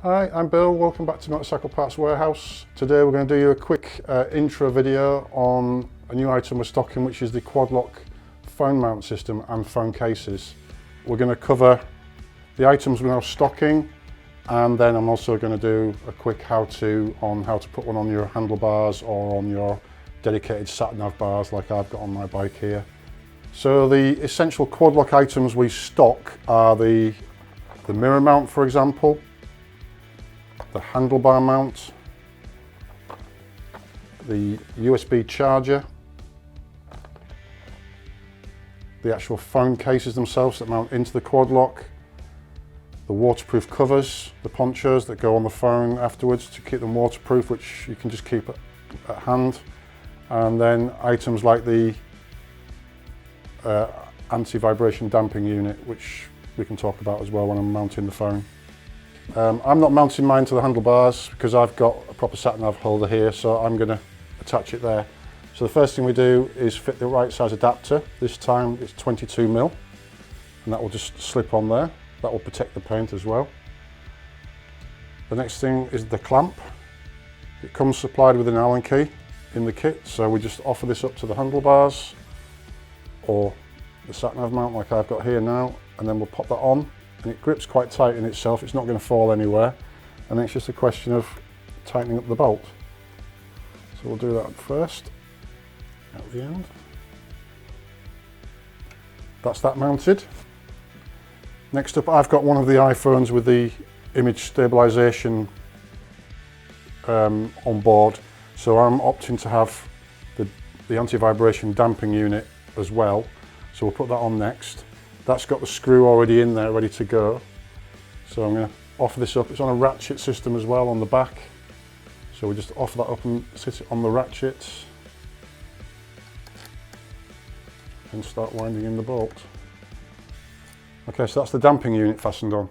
Hi, I'm Bill. Welcome back to Motorcycle Parts Warehouse. Today we're going to do you a quick intro video on a new item we're stocking, which is the Quadlock phone mount system and phone cases. We're going to cover the items we're now stocking, and then I'm also going to do a quick how-to on how to put one on your handlebars or on your dedicated sat-nav bars like I've got on my bike here. So the essential Quadlock items we stock are the mirror mount, for example, the handlebar mount, the USB charger, the actual phone cases themselves that mount into the Quadlock, the waterproof covers, the ponchos that go on the phone afterwards to keep them waterproof, which you can just keep at hand, and then items like the anti-vibration damping unit, which we can talk about as well when I'm mounting the phone. I'm not mounting mine to the handlebars because I've got a proper sat-nav holder here, so I'm going to attach it there. So the first thing we do is fit the right size adapter. This time it's 22mm, and that will just slip on there. That will protect the paint as well. The next thing is the clamp. It comes supplied with an Allen key in the kit, so we just offer this up to the handlebars or the sat-nav mount like I've got here now, and then we'll pop that on. And it grips quite tight in itself, it's not going to fall anywhere, and then it's just a question of tightening up the bolt. So we'll do that first, at the end. That's that mounted. Next up, I've got one of the iPhones with the image stabilization on board, so I'm opting to have the anti-vibration damping unit as well, so we'll put that on next. That's got the screw already in there, ready to go. So I'm going to offer this up. It's on a ratchet system as well on the back. So we just offer that up and sit it on the ratchet and start winding in the bolt. Okay, so that's the damping unit fastened on.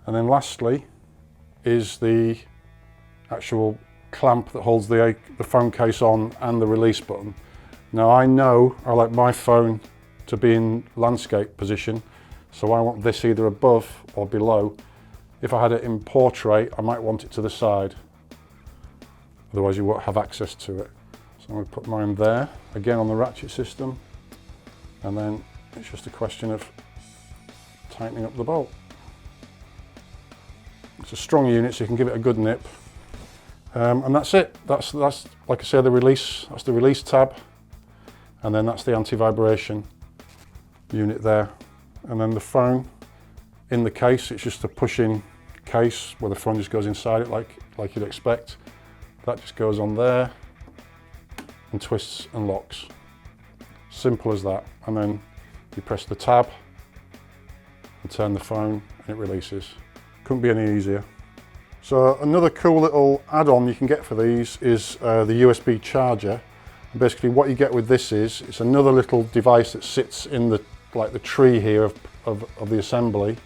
And then lastly is the actual clamp that holds the phone case on and the release button. Now I know I like my phone to be in landscape position, so I want this either above or below. If I had it in portrait, I might want it to the side, otherwise you won't have access to it. So I'm going to put mine there, again on the ratchet system, and then it's just a question of tightening up the bolt. It's a strong unit, so you can give it a good nip, and that's it. That's like I say, the release. That's the release tab, and then that's the anti-vibration unit there, and then the phone in the case. It's just a push-in case where the phone just goes inside it like you'd expect. That just goes on there and twists and locks. Simple as that. And then you press the tab and turn the phone and it releases. Couldn't be any easier. So another cool little add-on you can get for these is the USB charger. And basically what you get with this is it's another little device that sits in the tree here of the assembly,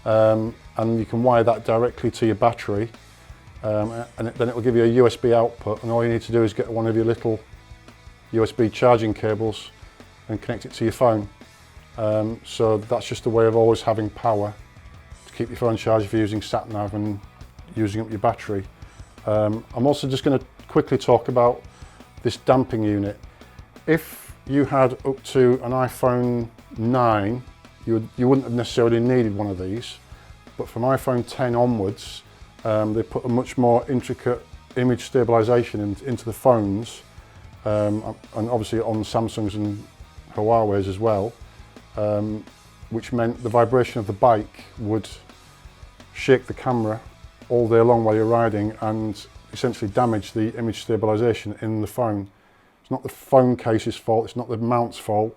and you can wire that directly to your battery, and then it will give you a USB output, and all you need to do is get one of your little USB charging cables and connect it to your phone. So that's just a way of always having power to keep your phone charged if you're using sat-nav and using up your battery. I'm also just going to quickly talk about this damping unit. If you had up to an iPhone 9, you wouldn't have necessarily needed one of these, but from iPhone 10 onwards, they put a much more intricate image stabilization into the phones, and obviously on Samsungs and Huawei's as well, which meant the vibration of the bike would shake the camera all day long while you're riding and essentially damage the image stabilization in the phone. It's not the phone case's fault, it's not the mount's fault,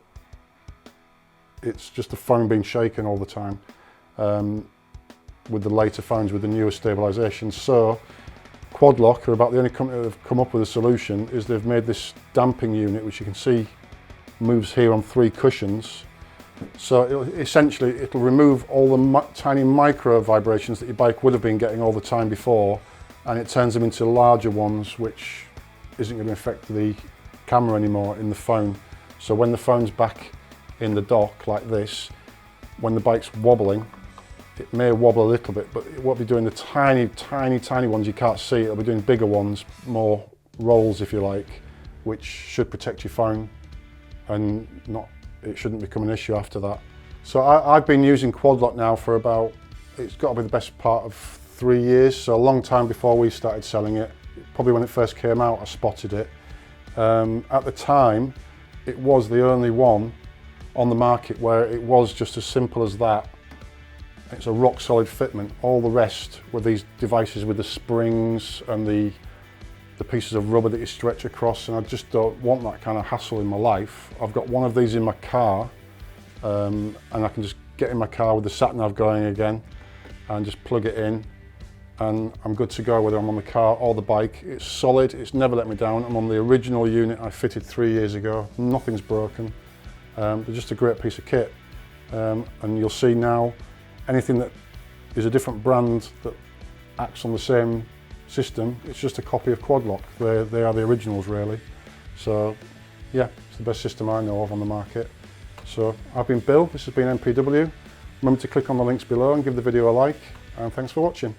it's just the phone being shaken all the time with the later phones with the newer stabilization. So Quadlock are about the only company that have come up with a solution. Is they've made this damping unit, which you can see moves here on 3 cushions. So it'll remove all the tiny micro vibrations that your bike would have been getting all the time before, and it turns them into larger ones, which isn't going to affect the camera anymore in the phone. So when the phone's back in the dock like this, when the bike's wobbling, it may wobble a little bit, but it won't be doing the tiny, tiny, tiny ones you can't see. It'll be doing bigger ones, more rolls if you like, which should protect your phone, and it shouldn't become an issue after that. So I've been using Quad Lock now for about, it's got to be the best part of 3 years, so a long time before we started selling it. Probably when it first came out, I spotted it. At the time, it was the only one on the market where it was just as simple as that. It's a rock solid fitment. All the rest were these devices with the springs and the pieces of rubber that you stretch across, and I just don't want that kind of hassle in my life. I've got one of these in my car, and I can just get in my car with the sat nav going again and just plug it in, and I'm good to go whether I'm on the car or the bike. It's solid, it's never let me down. I'm on the original unit I fitted 3 years ago. Nothing's broken. They're just a great piece of kit. And you'll see now, anything that is a different brand that acts on the same system, it's just a copy of Quad Lock. They are the originals really. So yeah, it's the best system I know of on the market. So I've been Bill, this has been MPW. Remember to click on the links below and give the video a like, and thanks for watching.